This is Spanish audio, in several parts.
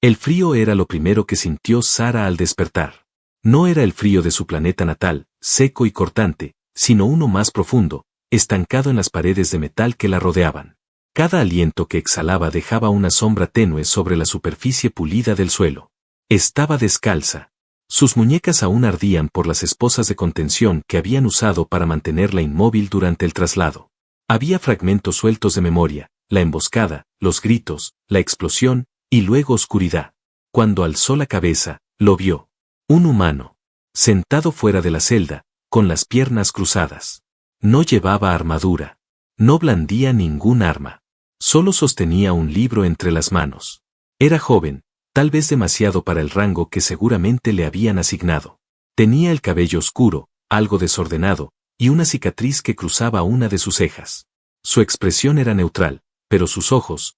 El frío era lo primero que sintió Sara al despertar. No era el frío de su planeta natal, seco y cortante, sino uno más profundo, estancado en las paredes de metal que la rodeaban. Cada aliento que exhalaba dejaba una sombra tenue sobre la superficie pulida del suelo. Estaba descalza. Sus muñecas aún ardían por las esposas de contención que habían usado para mantenerla inmóvil durante el traslado. Había fragmentos sueltos de memoria, la emboscada, los gritos, la explosión, y luego oscuridad. Cuando alzó la cabeza, lo vio. Un humano. Sentado fuera de la celda, con las piernas cruzadas. No llevaba armadura. No blandía ningún arma. Solo sostenía un libro entre las manos. Era joven, tal vez demasiado para el rango que seguramente le habían asignado. Tenía el cabello oscuro, algo desordenado, y una cicatriz que cruzaba una de sus cejas. Su expresión era neutral, pero sus ojos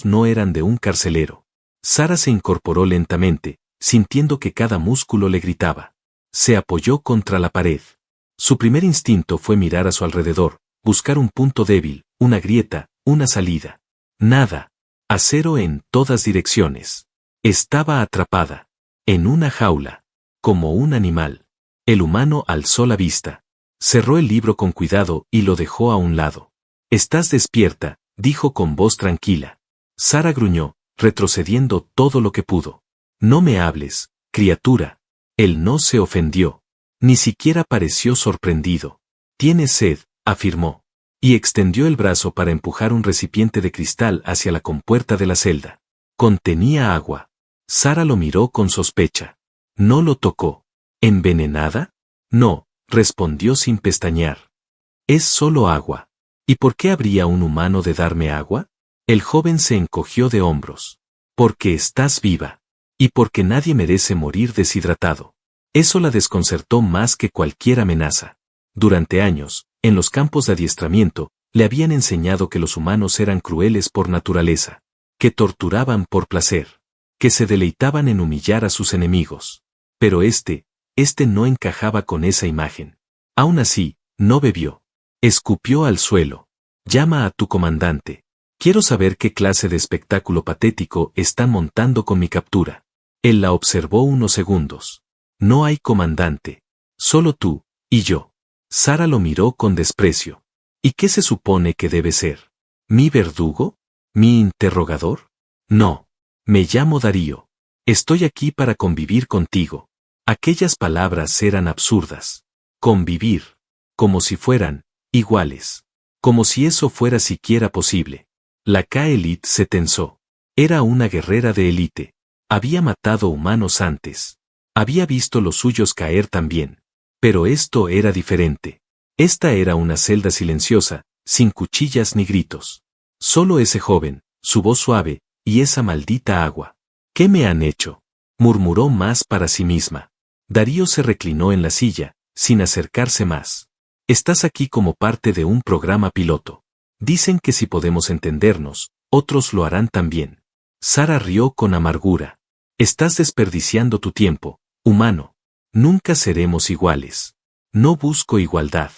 no eran de un carcelero. Sara se incorporó lentamente, sintiendo que cada músculo le gritaba. Se apoyó contra la pared. Su primer instinto fue mirar a su alrededor, buscar un punto débil, una grieta, una salida. Nada. Acero en todas direcciones. Estaba atrapada. En una jaula. Como un animal. El humano alzó la vista. Cerró el libro con cuidado y lo dejó a un lado. «Estás despierta», dijo con voz tranquila. Sara gruñó, retrocediendo todo lo que pudo. «No me hables, criatura». Él no se ofendió. Ni siquiera pareció sorprendido. «Tienes sed», afirmó. Y extendió el brazo para empujar un recipiente de cristal hacia la compuerta de la celda. Contenía agua. Sara lo miró con sospecha. No lo tocó. ¿Envenenada? No, respondió sin pestañear. Es solo agua. ¿Y por qué habría un humano de darme agua? El joven se encogió de hombros. Porque estás viva. Y porque nadie merece morir deshidratado. Eso la desconcertó más que cualquier amenaza. Durante años, en los campos de adiestramiento, le habían enseñado que los humanos eran crueles por naturaleza, que torturaban por placer, que se deleitaban en humillar a sus enemigos. Pero este no encajaba con esa imagen. Aún así, no bebió. Escupió al suelo. Llama a tu comandante. Quiero saber qué clase de espectáculo patético están montando con mi captura. Él la observó unos segundos. No hay comandante. Solo tú y yo. Sara lo miró con desprecio. ¿Y qué se supone que debe ser? ¿Mi verdugo? ¿Mi interrogador? No. Me llamo Darío. Estoy aquí para convivir contigo. Aquellas palabras eran absurdas. Convivir. Como si fueran iguales. Como si eso fuera siquiera posible. La K-Elite se tensó. Era una guerrera de élite. Había matado humanos antes. Había visto los suyos caer también. Pero esto era diferente. Esta era una celda silenciosa, sin cuchillas ni gritos. Solo ese joven, su voz suave, y esa maldita agua. ¿Qué me han hecho?, murmuró más para sí misma. Darío se reclinó en la silla, sin acercarse más. Estás aquí como parte de un programa piloto. Dicen que si podemos entendernos, otros lo harán también. Sara rió con amargura. Estás desperdiciando tu tiempo, humano. Nunca seremos iguales. No busco igualdad.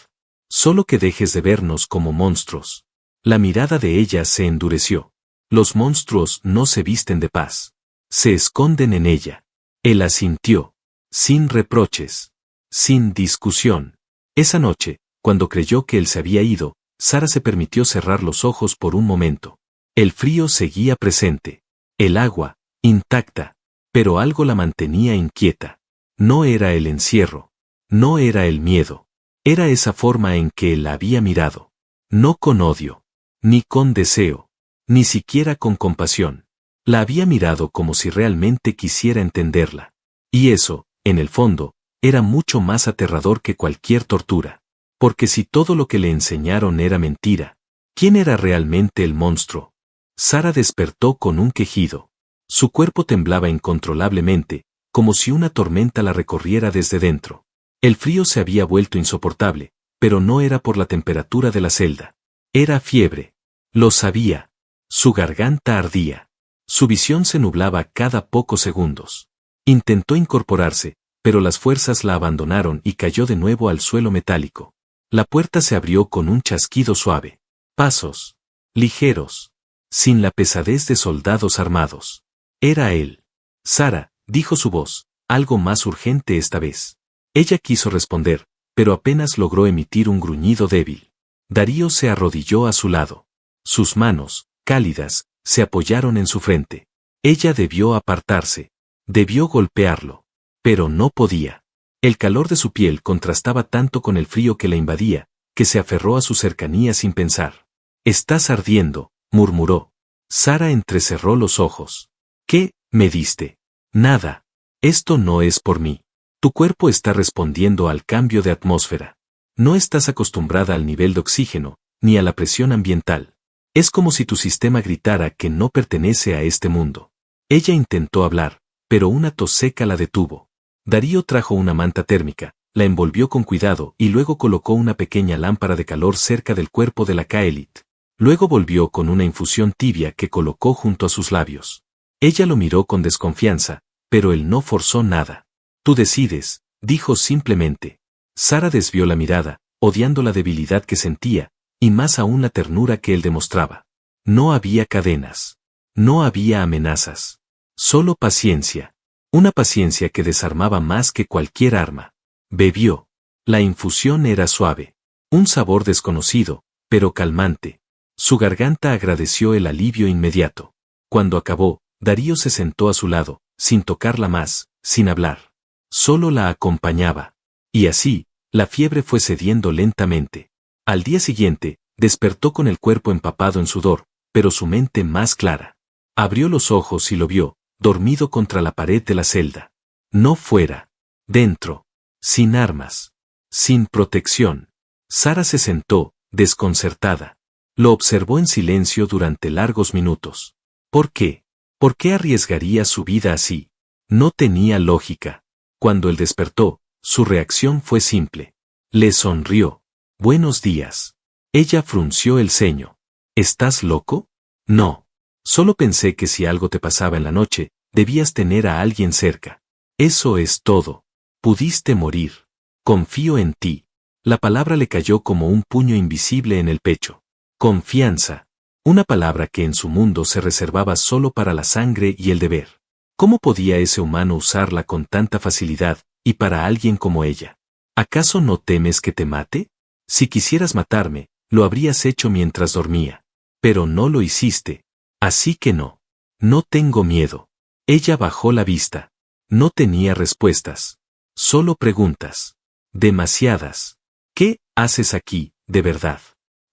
Solo que dejes de vernos como monstruos. La mirada de ella se endureció. Los monstruos no se visten de paz. Se esconden en ella. Él asintió. Sin reproches. Sin discusión. Esa noche, cuando creyó que él se había ido, Sara se permitió cerrar los ojos por un momento. El frío seguía presente. El agua, intacta. Pero algo la mantenía inquieta. No era el encierro. No era el miedo. Era esa forma en que él la había mirado. No con odio. Ni con deseo. Ni siquiera con compasión. La había mirado como si realmente quisiera entenderla. Y eso, en el fondo, era mucho más aterrador que cualquier tortura. Porque si todo lo que le enseñaron era mentira, ¿quién era realmente el monstruo? Sara despertó con un quejido. Su cuerpo temblaba incontrolablemente, como si una tormenta la recorriera desde dentro. El frío se había vuelto insoportable, pero no era por la temperatura de la celda. Era fiebre. Lo sabía. Su garganta ardía. Su visión se nublaba cada pocos segundos. Intentó incorporarse, pero las fuerzas la abandonaron y cayó de nuevo al suelo metálico. La puerta se abrió con un chasquido suave. Pasos. Ligeros. Sin la pesadez de soldados armados. Era él. Sara, dijo su voz, algo más urgente esta vez. Ella quiso responder, pero apenas logró emitir un gruñido débil. Darío se arrodilló a su lado. Sus manos, cálidas, se apoyaron en su frente. Ella debió apartarse. Debió golpearlo. Pero no podía. El calor de su piel contrastaba tanto con el frío que la invadía, que se aferró a su cercanía sin pensar. «Estás ardiendo», murmuró. Sara entrecerró los ojos. «¿Qué me diste?» «Nada. Esto no es por mí. Tu cuerpo está respondiendo al cambio de atmósfera. No estás acostumbrada al nivel de oxígeno, ni a la presión ambiental. Es como si tu sistema gritara que no pertenece a este mundo». Ella intentó hablar, pero una tos seca la detuvo. Darío trajo una manta térmica, la envolvió con cuidado y luego colocó una pequeña lámpara de calor cerca del cuerpo de la Kaelit. Luego volvió con una infusión tibia que colocó junto a sus labios. Ella lo miró con desconfianza, pero él no forzó nada. «Tú decides», dijo simplemente. Sara desvió la mirada, odiando la debilidad que sentía, y más aún la ternura que él demostraba. No había cadenas. No había amenazas. Solo paciencia. Una paciencia que desarmaba más que cualquier arma. Bebió. La infusión era suave. Un sabor desconocido, pero calmante. Su garganta agradeció el alivio inmediato. Cuando acabó, Darío se sentó a su lado, sin tocarla más, sin hablar. Solo la acompañaba. Y así, la fiebre fue cediendo lentamente. Al día siguiente, despertó con el cuerpo empapado en sudor, pero su mente más clara. Abrió los ojos y lo vio, dormido contra la pared de la celda. No fuera. Dentro. Sin armas. Sin protección. Sara se sentó, desconcertada. Lo observó en silencio durante largos minutos. ¿Por qué? ¿Por qué arriesgaría su vida así? No tenía lógica. Cuando él despertó, su reacción fue simple. Le sonrió. «Buenos días». Ella frunció el ceño. «¿Estás loco?» «No. Solo pensé que si algo te pasaba en la noche, debías tener a alguien cerca. Eso es todo. Pudiste morir. Confío en ti». La palabra le cayó como un puño invisible en el pecho. Confianza. Una palabra que en su mundo se reservaba solo para la sangre y el deber. ¿Cómo podía ese humano usarla con tanta facilidad, y para alguien como ella? ¿Acaso no temes que te mate? Si quisieras matarme, lo habrías hecho mientras dormía. Pero no lo hiciste. Así que no. No tengo miedo. Ella bajó la vista. No tenía respuestas. Solo preguntas. Demasiadas. ¿Qué haces aquí, de verdad?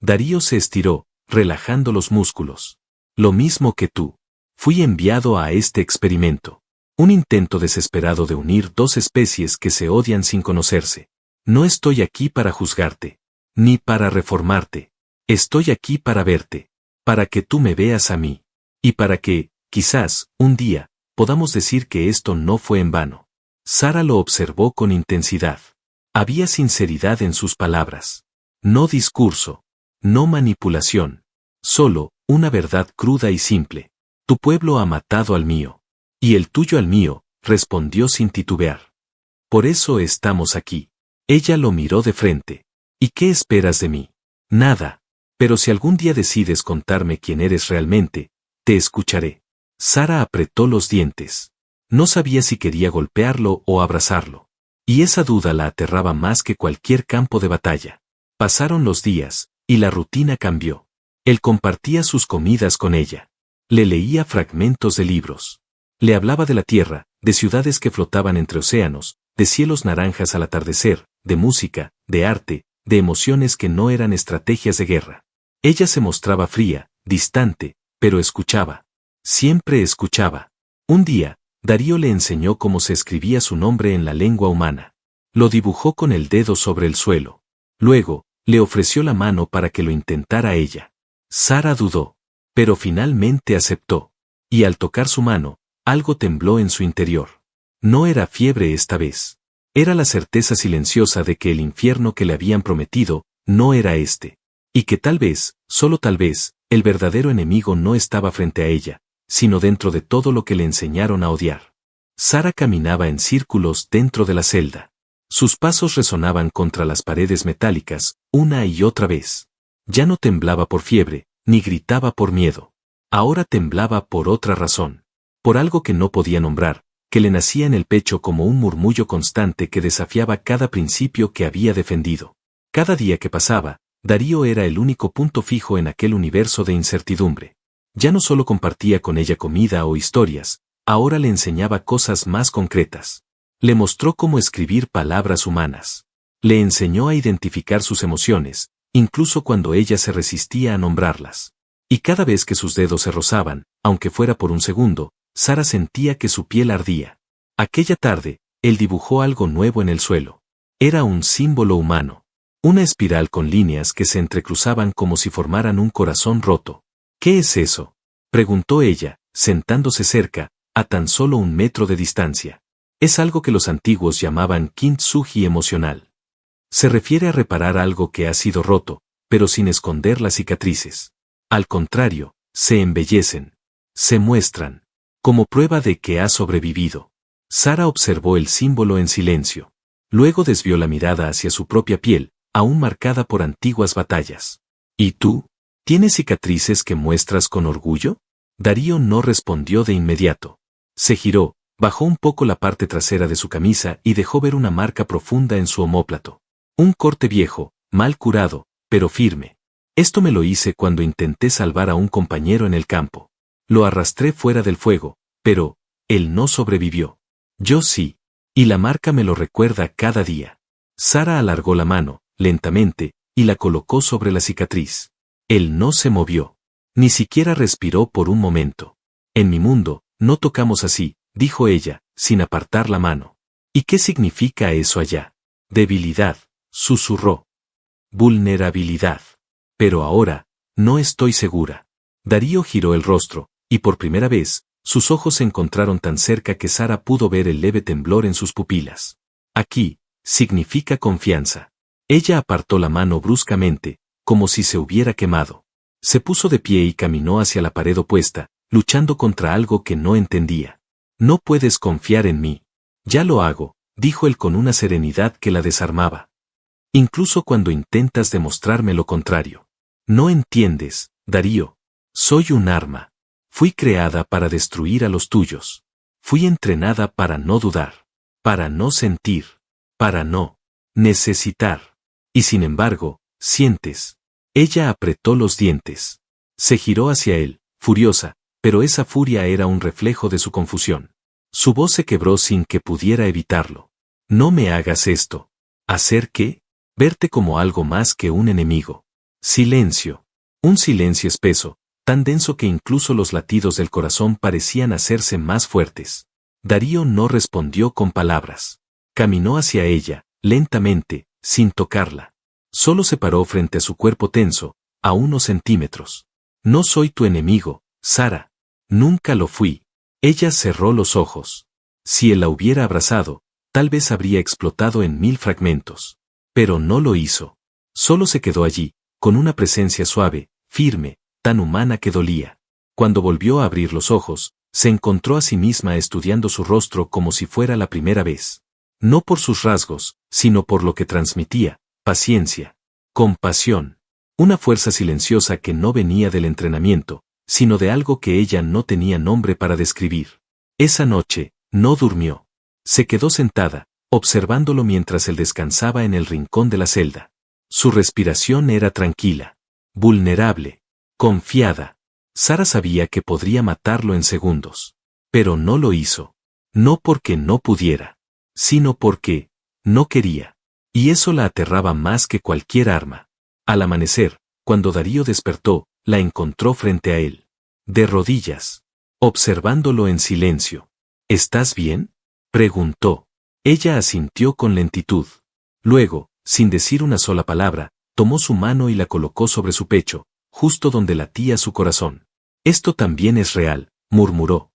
Darío se estiró, relajando los músculos. Lo mismo que tú. Fui enviado a este experimento. Un intento desesperado de unir dos especies que se odian sin conocerse. No estoy aquí para juzgarte. Ni para reformarte. Estoy aquí para verte. Para que tú me veas a mí. Y para que, quizás, un día, podamos decir que esto no fue en vano. Sara lo observó con intensidad. Había sinceridad en sus palabras. No discurso. No manipulación. Solo, una verdad cruda y simple. Tu pueblo ha matado al mío. Y el tuyo al mío, respondió sin titubear. Por eso estamos aquí. Ella lo miró de frente. ¿Y qué esperas de mí? Nada. Pero si algún día decides contarme quién eres realmente, te escucharé. Sara apretó los dientes. No sabía si quería golpearlo o abrazarlo. Y esa duda la aterraba más que cualquier campo de batalla. Pasaron los días, y la rutina cambió. Él compartía sus comidas con ella. Le leía fragmentos de libros. Le hablaba de la tierra, de ciudades que flotaban entre océanos, de cielos naranjas al atardecer, de música, de arte, de emociones que no eran estrategias de guerra. Ella se mostraba fría, distante, pero escuchaba. Siempre escuchaba. Un día, Darío le enseñó cómo se escribía su nombre en la lengua humana. Lo dibujó con el dedo sobre el suelo. Luego, le ofreció la mano para que lo intentara ella. Sara dudó, pero finalmente aceptó. Y al tocar su mano, algo tembló en su interior. No era fiebre esta vez. Era la certeza silenciosa de que el infierno que le habían prometido, no era este. Y que tal vez, solo tal vez, el verdadero enemigo no estaba frente a ella, sino dentro de todo lo que le enseñaron a odiar. Sara caminaba en círculos dentro de la celda. Sus pasos resonaban contra las paredes metálicas, una y otra vez. Ya no temblaba por fiebre, ni gritaba por miedo. Ahora temblaba por otra razón. por algo que no podía nombrar, que le nacía en el pecho como un murmullo constante que desafiaba cada principio que había defendido. Cada día que pasaba, Darío era el único punto fijo en aquel universo de incertidumbre. Ya no solo compartía con ella comida o historias, ahora le enseñaba cosas más concretas. Le mostró cómo escribir palabras humanas. Le enseñó a identificar sus emociones, incluso cuando ella se resistía a nombrarlas. Y cada vez que sus dedos se rozaban, aunque fuera por un segundo, Sara sentía que su piel ardía. Aquella tarde, él dibujó algo nuevo en el suelo. Era un símbolo humano. Una espiral con líneas que se entrecruzaban como si formaran un corazón roto. ¿Qué es eso?, preguntó ella, sentándose cerca, a tan solo 1 metro de distancia. Es algo que los antiguos llamaban kintsugi emocional. Se refiere a reparar algo que ha sido roto, pero sin esconder las cicatrices. Al contrario, se embellecen. Se muestran. Como prueba de que ha sobrevivido. Sara observó el símbolo en silencio. Luego desvió la mirada hacia su propia piel, aún marcada por antiguas batallas. ¿Y tú? ¿Tienes cicatrices que muestras con orgullo? Darío no respondió de inmediato. Se giró, bajó un poco la parte trasera de su camisa y dejó ver una marca profunda en su omóplato. Un corte viejo, mal curado, pero firme. Esto me lo hice cuando intenté salvar a un compañero en el campo. Lo arrastré fuera del fuego, pero él no sobrevivió. Yo sí. Y la marca me lo recuerda cada día. Sara alargó la mano, lentamente, y la colocó sobre la cicatriz. Él no se movió. Ni siquiera respiró por un momento. En mi mundo, no tocamos así, dijo ella, sin apartar la mano. ¿Y qué significa eso allá? Debilidad, susurró. Vulnerabilidad. Pero ahora, no estoy segura. Darío giró el rostro, y por primera vez, sus ojos se encontraron tan cerca que Sara pudo ver el leve temblor en sus pupilas. Aquí, significa confianza. Ella apartó la mano bruscamente, como si se hubiera quemado. Se puso de pie y caminó hacia la pared opuesta, luchando contra algo que no entendía. No puedes confiar en mí. Ya lo hago, dijo él con una serenidad que la desarmaba. Incluso cuando intentas demostrarme lo contrario. No entiendes, Darío. Soy un arma. Fui creada para destruir a los tuyos. Fui entrenada para no dudar. Para no sentir. Para no necesitar. Y sin embargo, sientes. Ella apretó los dientes. Se giró hacia él, furiosa, pero esa furia era un reflejo de su confusión. Su voz se quebró sin que pudiera evitarlo. No me hagas esto. ¿Hacer qué? Verte como algo más que un enemigo. Silencio. Un silencio espeso, tan denso que incluso los latidos del corazón parecían hacerse más fuertes. Darío no respondió con palabras. Caminó hacia ella, lentamente, sin tocarla. Solo se paró frente a su cuerpo tenso, a unos centímetros. No soy tu enemigo, Sara. Nunca lo fui. Ella cerró los ojos. Si él la hubiera abrazado, tal vez habría explotado en 1000 fragmentos. Pero no lo hizo. Solo se quedó allí, con una presencia suave, firme, tan humana que dolía. Cuando volvió a abrir los ojos, se encontró a sí misma estudiando su rostro como si fuera la primera vez. No por sus rasgos, sino por lo que transmitía, paciencia, compasión, una fuerza silenciosa que no venía del entrenamiento, sino de algo que ella no tenía nombre para describir. Esa noche, no durmió. Se quedó sentada, observándolo mientras él descansaba en el rincón de la celda. Su respiración era tranquila, vulnerable, confiada. Sara sabía que podría matarlo en segundos. Pero no lo hizo. No porque no pudiera, sino porque no quería. Y eso la aterraba más que cualquier arma. Al amanecer, cuando Darío despertó, la encontró frente a él. De rodillas. Observándolo en silencio. ¿Estás bien?, preguntó. Ella asintió con lentitud. Luego, sin decir una sola palabra, tomó su mano y la colocó sobre su pecho, justo donde latía su corazón. Esto también es real, murmuró.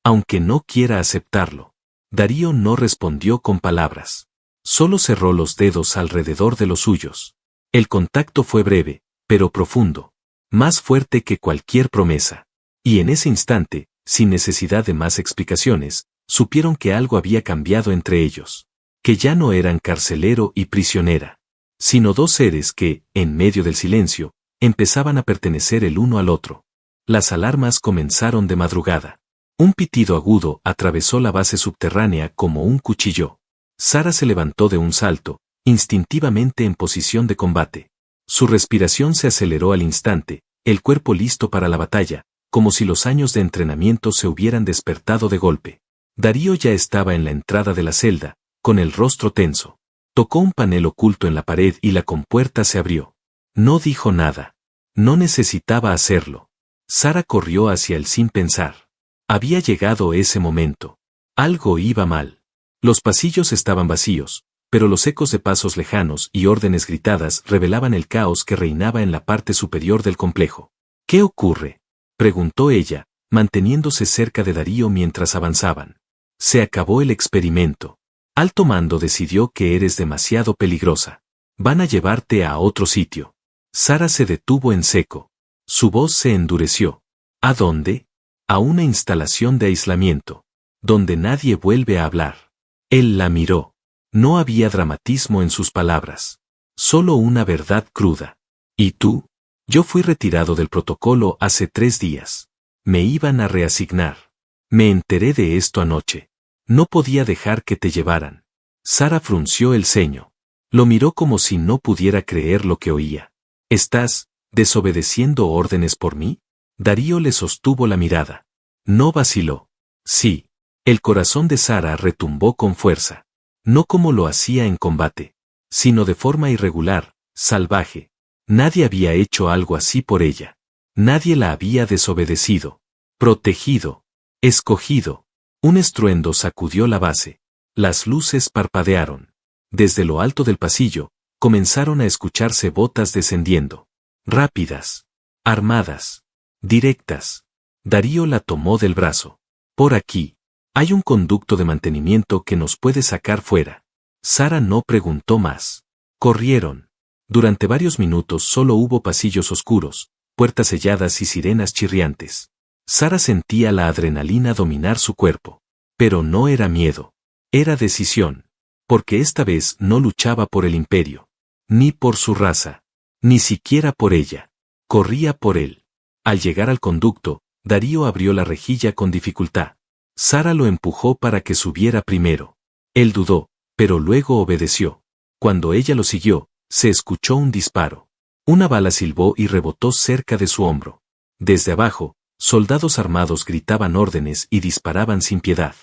Aunque no quiera aceptarlo. Darío no respondió con palabras. Solo cerró los dedos alrededor de los suyos. El contacto fue breve, pero profundo. Más fuerte que cualquier promesa. Y en ese instante, sin necesidad de más explicaciones, supieron que algo había cambiado entre ellos. Que ya no eran carcelero y prisionera. Sino dos seres que, en medio del silencio, empezaban a pertenecer el uno al otro. Las alarmas comenzaron de madrugada. Un pitido agudo atravesó la base subterránea como un cuchillo. Sara se levantó de un salto, instintivamente en posición de combate. Su respiración se aceleró al instante, el cuerpo listo para la batalla, como si los años de entrenamiento se hubieran despertado de golpe. Darío ya estaba en la entrada de la celda, con el rostro tenso. Tocó un panel oculto en la pared y la compuerta se abrió. No dijo nada. No necesitaba hacerlo. Sara corrió hacia él sin pensar. Había llegado ese momento. Algo iba mal. Los pasillos estaban vacíos, pero los ecos de pasos lejanos y órdenes gritadas revelaban el caos que reinaba en la parte superior del complejo. ¿Qué ocurre?, preguntó ella, manteniéndose cerca de Darío mientras avanzaban. Se acabó el experimento. Alto Mando decidió que eres demasiado peligrosa. Van a llevarte a otro sitio. Sara se detuvo en seco. Su voz se endureció. ¿A dónde? A una instalación de aislamiento, donde nadie vuelve a hablar. Él la miró. No había dramatismo en sus palabras. Solo una verdad cruda. ¿Y tú? Yo fui retirado del protocolo hace 3 días. Me iban a reasignar. Me enteré de esto anoche. No podía dejar que te llevaran. Sara frunció el ceño. Lo miró como si no pudiera creer lo que oía. ¿Estás desobedeciendo órdenes por mí? Darío le sostuvo la mirada. No vaciló. Sí. El corazón de Sara retumbó con fuerza. No como lo hacía en combate, sino de forma irregular, salvaje. Nadie había hecho algo así por ella. Nadie la había desobedecido. Protegido. Escogido. Un estruendo sacudió la base. Las luces parpadearon. Desde lo alto del pasillo, comenzaron a escucharse botas descendiendo. Rápidas. Armadas. Directas. Darío la tomó del brazo. Por aquí. Hay un conducto de mantenimiento que nos puede sacar fuera. Sara no preguntó más. Corrieron. Durante varios minutos solo hubo pasillos oscuros, puertas selladas y sirenas chirriantes. Sara sentía la adrenalina dominar su cuerpo. Pero no era miedo. Era decisión. Porque esta vez no luchaba por el imperio. Ni por su raza. Ni siquiera por ella. Corría por él. Al llegar al conducto, Darío abrió la rejilla con dificultad. Sara lo empujó para que subiera primero. Él dudó, pero luego obedeció. Cuando ella lo siguió, se escuchó un disparo. Una bala silbó y rebotó cerca de su hombro. Desde abajo, soldados armados gritaban órdenes y disparaban sin piedad.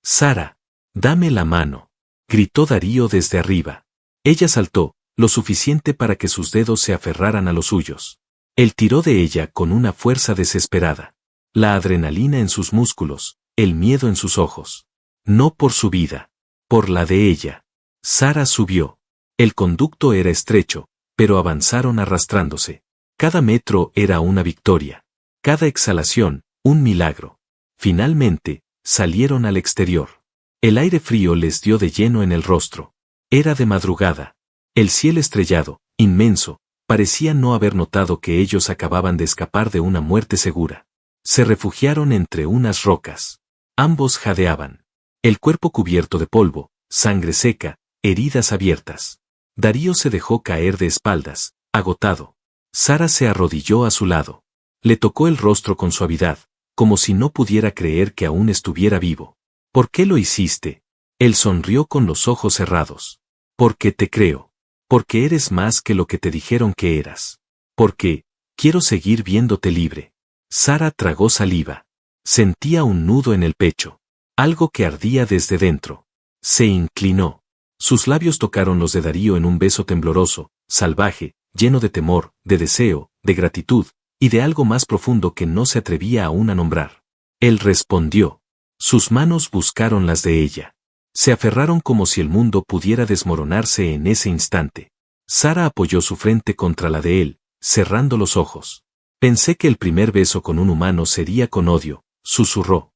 «Sara, dame la mano», gritó Darío desde arriba. Ella saltó, lo suficiente para que sus dedos se aferraran a los suyos. Él tiró de ella con una fuerza desesperada. La adrenalina en sus músculos, el miedo en sus ojos. No por su vida, por la de ella. Sara subió. El conducto era estrecho, pero avanzaron arrastrándose. Cada metro era una victoria. Cada exhalación, un milagro. Finalmente, salieron al exterior. El aire frío les dio de lleno en el rostro. Era de madrugada. El cielo estrellado, inmenso, parecía no haber notado que ellos acababan de escapar de una muerte segura. Se refugiaron entre unas rocas. Ambos jadeaban. El cuerpo cubierto de polvo, sangre seca, heridas abiertas. Darío se dejó caer de espaldas, agotado. Sara se arrodilló a su lado. Le tocó el rostro con suavidad, como si no pudiera creer que aún estuviera vivo. ¿Por qué lo hiciste? Él sonrió con los ojos cerrados. Porque te creo. Porque eres más que lo que te dijeron que eras. Porque quiero seguir viéndote libre. Sara tragó saliva. Sentía un nudo en el pecho. Algo que ardía desde dentro. Se inclinó. Sus labios tocaron los de Darío en un beso tembloroso, salvaje, lleno de temor, de deseo, de gratitud, y de algo más profundo que no se atrevía aún a nombrar. Él respondió. Sus manos buscaron las de ella. Se aferraron como si el mundo pudiera desmoronarse en ese instante. Sara apoyó su frente contra la de él, cerrando los ojos. Pensé que el primer beso con un humano sería con odio, susurró.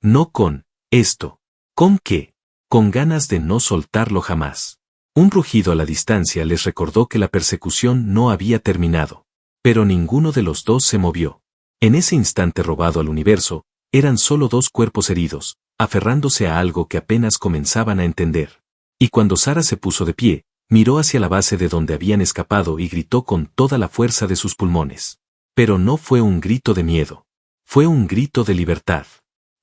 No con esto. ¿Con qué? Con ganas de no soltarlo jamás. Un rugido a la distancia les recordó que la persecución no había terminado. Pero ninguno de los dos se movió. En ese instante robado al universo, eran solo 2 cuerpos heridos, aferrándose a algo que apenas comenzaban a entender. Y cuando Sara se puso de pie, miró hacia la base de donde habían escapado y gritó con toda la fuerza de sus pulmones. Pero no fue un grito de miedo. Fue un grito de libertad.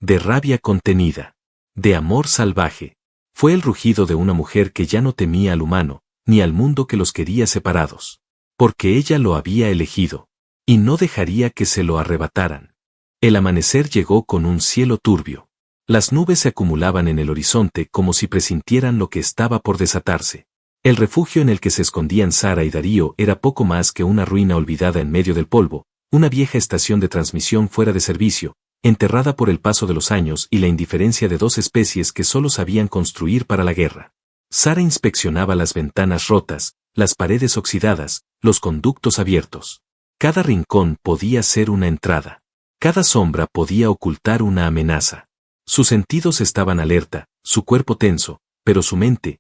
de rabia contenida, de amor salvaje. Fue el rugido de una mujer que ya no temía al humano, ni al mundo que los quería separados. Porque ella lo había elegido, y no dejaría que se lo arrebataran. El amanecer llegó con un cielo turbio. Las nubes se acumulaban en el horizonte como si presintieran lo que estaba por desatarse. El refugio en el que se escondían Sara y Darío era poco más que una ruina olvidada en medio del polvo, una vieja estación de transmisión fuera de servicio, enterrada por el paso de los años y la indiferencia de dos especies que solo sabían construir para la guerra. Sara inspeccionaba las ventanas rotas, las paredes oxidadas, los conductos abiertos. Cada rincón podía ser una entrada. Cada sombra podía ocultar una amenaza. Sus sentidos estaban alerta, su cuerpo tenso, pero su mente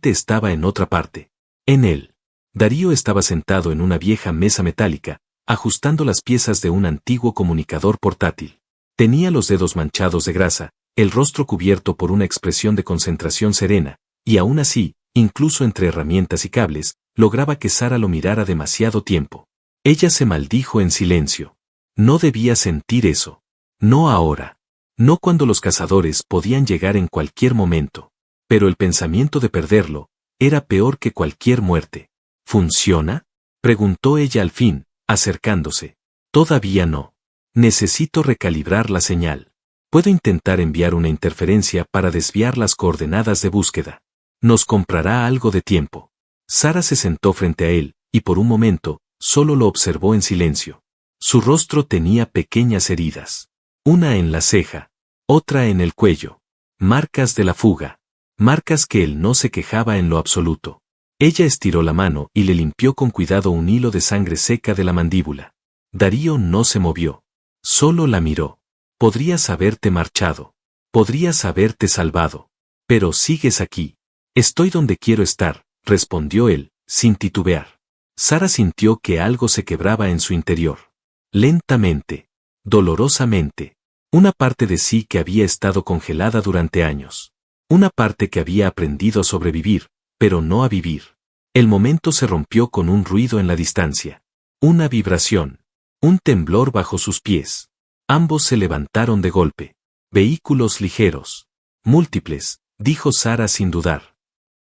estaba en otra parte. En él. Darío estaba sentado en una vieja mesa metálica, ajustando las piezas de un antiguo comunicador portátil. Tenía los dedos manchados de grasa, el rostro cubierto por una expresión de concentración serena, y aún así, incluso entre herramientas y cables, lograba que Sara lo mirara demasiado tiempo. Ella se maldijo en silencio. No debía sentir eso. No ahora. No cuando los cazadores podían llegar en cualquier momento. Pero el pensamiento de perderlo era peor que cualquier muerte. ¿Funciona?, preguntó ella al fin, acercándose. Todavía no. Necesito recalibrar la señal. Puedo intentar enviar una interferencia para desviar las coordenadas de búsqueda. Nos comprará algo de tiempo. Sara se sentó frente a él, y por un momento, solo lo observó en silencio. Su rostro tenía pequeñas heridas. Una en la ceja, otra en el cuello. Marcas de la fuga. Marcas que él no se quejaba en lo absoluto. Ella estiró la mano y le limpió con cuidado un hilo de sangre seca de la mandíbula. Darío no se movió. Solo la miró. Podrías haberte marchado. Podrías haberte salvado. Pero sigues aquí. Estoy donde quiero estar, respondió él, sin titubear. Sara sintió que algo se quebraba en su interior. Lentamente. Dolorosamente. Una parte de sí que había estado congelada durante años. Una parte que había aprendido a sobrevivir, pero no a vivir. El momento se rompió con un ruido en la distancia. Una vibración. Un temblor bajo sus pies. Ambos se levantaron de golpe. Vehículos ligeros. Múltiples, dijo Sara sin dudar.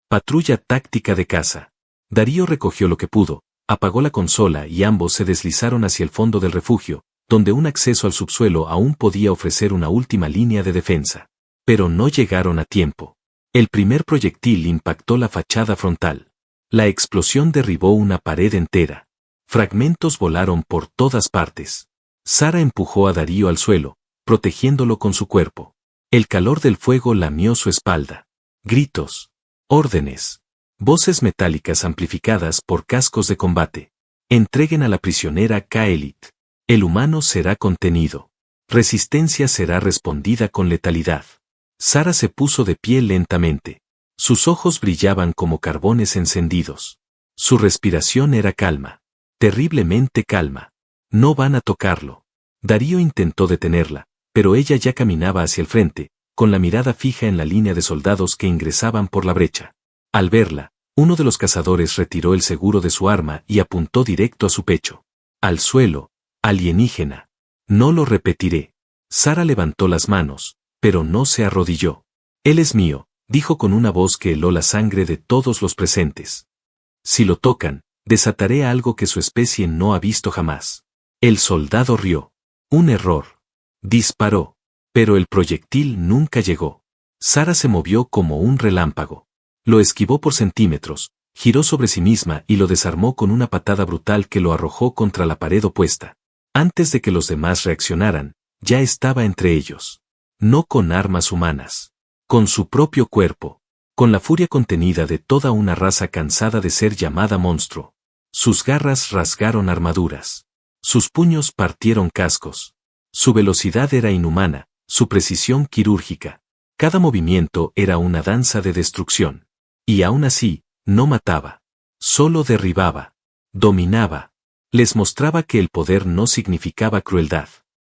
Patrulla táctica de caza. Darío recogió lo que pudo, apagó la consola y ambos se deslizaron hacia el fondo del refugio, donde un acceso al subsuelo aún podía ofrecer una última línea de defensa. Pero no llegaron a tiempo. El primer proyectil impactó la fachada frontal. La explosión derribó una pared entera. Fragmentos volaron por todas partes. Sara empujó a Darío al suelo, protegiéndolo con su cuerpo. El calor del fuego lamió su espalda. Gritos. Órdenes. Voces metálicas amplificadas por cascos de combate. Entreguen a la prisionera Kaelit. El humano será contenido. Resistencia será respondida con letalidad. Sara se puso de pie lentamente. Sus ojos brillaban como carbones encendidos. Su respiración era calma. Terriblemente calma. No van a tocarlo. Darío intentó detenerla, pero ella ya caminaba hacia el frente, con la mirada fija en la línea de soldados que ingresaban por la brecha. Al verla, uno de los cazadores retiró el seguro de su arma y apuntó directo a su pecho. Al suelo, alienígena. No lo repetiré. Sara levantó las manos, pero no se arrodilló. Él es mío, dijo con una voz que heló la sangre de todos los presentes. Si lo tocan, desataré algo que su especie no ha visto jamás. El soldado rió. Un error. Disparó. Pero el proyectil nunca llegó. Sara se movió como un relámpago. Lo esquivó por centímetros, giró sobre sí misma y lo desarmó con una patada brutal que lo arrojó contra la pared opuesta. Antes de que los demás reaccionaran, ya estaba entre ellos. No con armas humanas. Con su propio cuerpo. Con la furia contenida de toda una raza cansada de ser llamada monstruo. Sus garras rasgaron armaduras. Sus puños partieron cascos. Su velocidad era inhumana, su precisión quirúrgica. Cada movimiento era una danza de destrucción. Y aún así, no mataba. Solo derribaba. Dominaba. Les mostraba que el poder no significaba crueldad.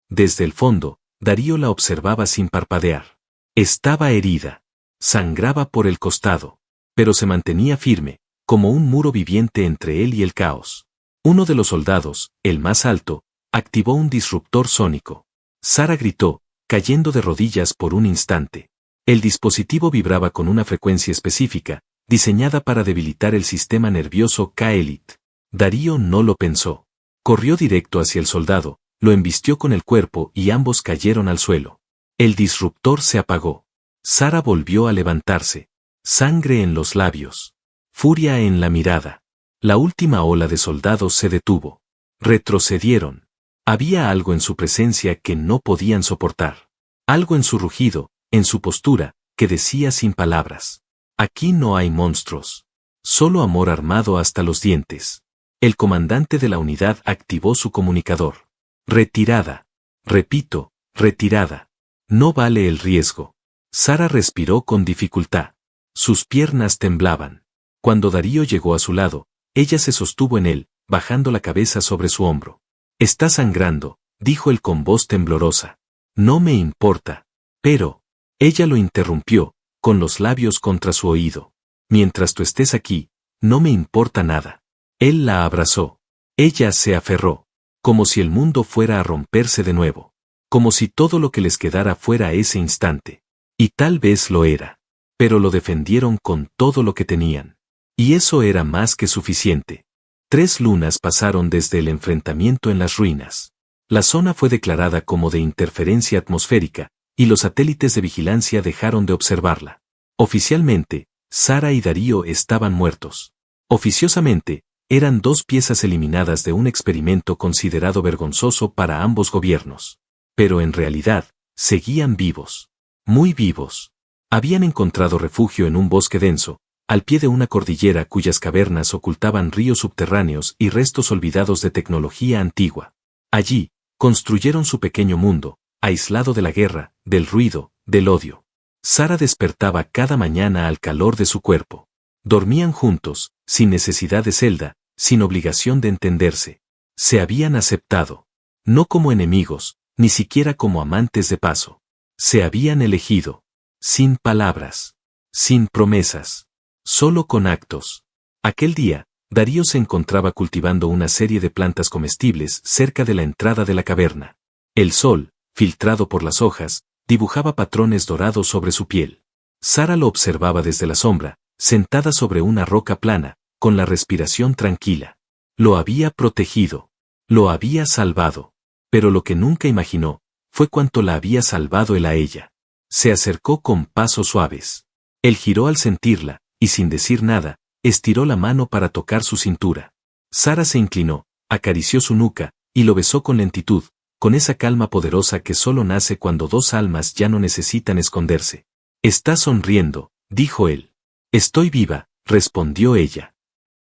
Desde el fondo, Darío la observaba sin parpadear. Estaba herida. Sangraba por el costado. Pero se mantenía firme, como un muro viviente entre él y el caos. Uno de los soldados, el más alto, activó un disruptor sónico. Sara gritó, cayendo de rodillas por un instante. El dispositivo vibraba con una frecuencia específica, diseñada para debilitar el sistema nervioso K-Elite. Darío no lo pensó. Corrió directo hacia el soldado, lo embistió con el cuerpo y ambos cayeron al suelo. El disruptor se apagó. Sara volvió a levantarse. Sangre en los labios. Furia en la mirada. La última ola de soldados se detuvo. Retrocedieron. Había algo en su presencia que no podían soportar. Algo en su rugido, en su postura, que decía sin palabras: aquí no hay monstruos. Solo amor armado hasta los dientes. El comandante de la unidad activó su comunicador. Retirada. Repito, retirada. No vale el riesgo. Sara respiró con dificultad. Sus piernas temblaban. Cuando Darío llegó a su lado, ella se sostuvo en él, bajando la cabeza sobre su hombro. Está sangrando, dijo él con voz temblorosa. No me importa. Pero, ella lo interrumpió, con los labios contra su oído. Mientras tú estés aquí, no me importa nada. Él la abrazó. Ella se aferró. Como si el mundo fuera a romperse de nuevo. Como si todo lo que les quedara fuera ese instante. Y tal vez lo era. Pero lo defendieron con todo lo que tenían. Y eso era más que suficiente. 3 lunas pasaron desde el enfrentamiento en las ruinas. La zona fue declarada como de interferencia atmosférica, y los satélites de vigilancia dejaron de observarla. Oficialmente, Sara y Darío estaban muertos. Oficiosamente, eran 2 piezas eliminadas de un experimento considerado vergonzoso para ambos gobiernos. Pero en realidad, seguían vivos. Muy vivos. Habían encontrado refugio en un bosque denso, al pie de una cordillera cuyas cavernas ocultaban ríos subterráneos y restos olvidados de tecnología antigua. Allí, construyeron su pequeño mundo, aislado de la guerra, del ruido, del odio. Sara despertaba cada mañana al calor de su cuerpo. Dormían juntos, sin necesidad de celda, sin obligación de entenderse. Se habían aceptado. No como enemigos, ni siquiera como amantes de paso. Se habían elegido. Sin palabras. Sin promesas. Solo con actos. Aquel día, Darío se encontraba cultivando una serie de plantas comestibles cerca de la entrada de la caverna. El sol, filtrado por las hojas, dibujaba patrones dorados sobre su piel. Sara lo observaba desde la sombra, sentada sobre una roca plana, con la respiración tranquila. Lo había protegido. Lo había salvado. Pero lo que nunca imaginó, fue cuánto la había salvado él a ella. Se acercó con pasos suaves. Él giró al sentirla, y sin decir nada, estiró la mano para tocar su cintura. Sara se inclinó, acarició su nuca, y lo besó con lentitud, con esa calma poderosa que solo nace cuando 2 almas ya no necesitan esconderse. «Estás sonriendo», dijo él. «Estoy viva», respondió ella.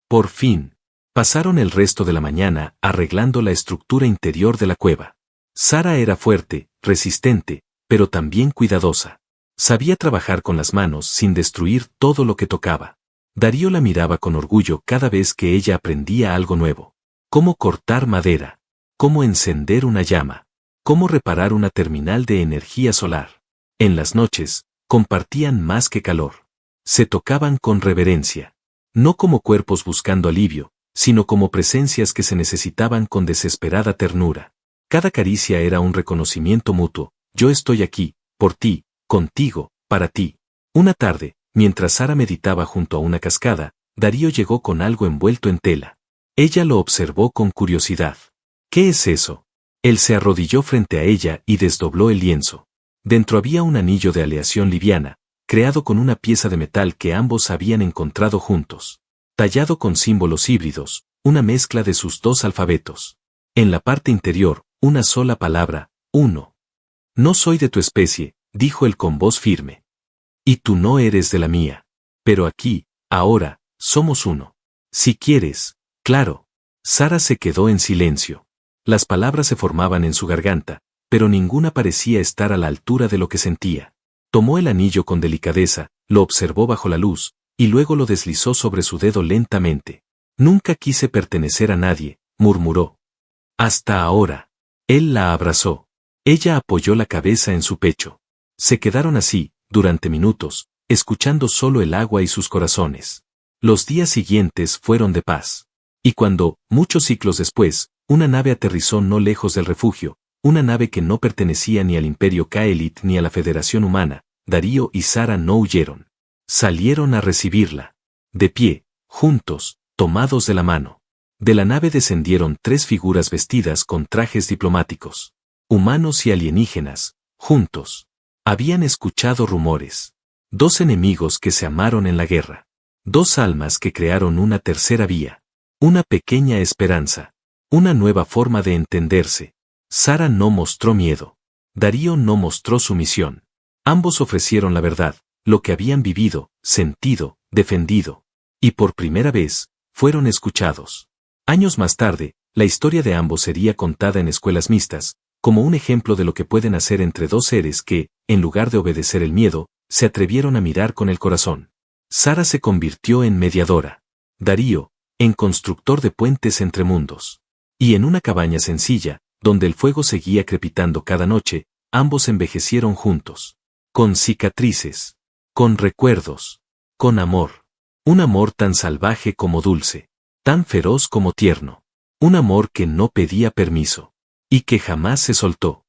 Por fin. Pasaron el resto de la mañana arreglando la estructura interior de la cueva. Sara era fuerte, resistente, pero también cuidadosa. Sabía trabajar con las manos sin destruir todo lo que tocaba. Darío la miraba con orgullo cada vez que ella aprendía algo nuevo. Cómo cortar madera. Cómo encender una llama. Cómo reparar una terminal de energía solar. En las noches, compartían más que calor. Se tocaban con reverencia. No como cuerpos buscando alivio, sino como presencias que se necesitaban con desesperada ternura. Cada caricia era un reconocimiento mutuo. Yo estoy aquí, por ti, contigo, para ti. Una tarde, mientras Sara meditaba junto a una cascada, Darío llegó con algo envuelto en tela. Ella lo observó con curiosidad. ¿Qué es eso? Él se arrodilló frente a ella y desdobló el lienzo. Dentro había un anillo de aleación liviana, creado con una pieza de metal que ambos habían encontrado juntos. Tallado con símbolos híbridos, una mezcla de sus 2 alfabetos. En la parte interior, una sola palabra, 1. No soy de tu especie, dijo él con voz firme. Y tú no eres de la mía. Pero aquí, ahora, somos uno. Si quieres, claro. Sara se quedó en silencio. Las palabras se formaban en su garganta, pero ninguna parecía estar a la altura de lo que sentía. Tomó el anillo con delicadeza, lo observó bajo la luz, y luego lo deslizó sobre su dedo lentamente. Nunca quise pertenecer a nadie, murmuró. Hasta ahora. Él la abrazó. Ella apoyó la cabeza en su pecho. Se quedaron así, durante minutos, escuchando solo el agua y sus corazones. Los días siguientes fueron de paz. Y cuando, muchos siglos después, una nave aterrizó no lejos del refugio, una nave que no pertenecía ni al Imperio Kaelit ni a la Federación Humana. Darío y Sara no huyeron. Salieron a recibirla. De pie, juntos, tomados de la mano. De la nave descendieron 3 figuras vestidas con trajes diplomáticos. Humanos y alienígenas, juntos. Habían escuchado rumores. 2 enemigos que se amaron en la guerra. 2 almas que crearon una tercera vía. Una pequeña esperanza. Una nueva forma de entenderse. Sara no mostró miedo. Darío no mostró sumisión. Ambos ofrecieron la verdad, lo que habían vivido, sentido, defendido. Y por primera vez, fueron escuchados. Años más tarde, la historia de ambos sería contada en escuelas mixtas, como un ejemplo de lo que pueden hacer entre 2 seres que, en lugar de obedecer el miedo, se atrevieron a mirar con el corazón. Sara se convirtió en mediadora. Darío, en constructor de puentes entre mundos. Y en una cabaña sencilla, donde el fuego seguía crepitando cada noche, ambos envejecieron juntos. Con cicatrices. Con recuerdos. Con amor. Un amor tan salvaje como dulce. Tan feroz como tierno. Un amor que no pedía permiso. Y que jamás se soltó.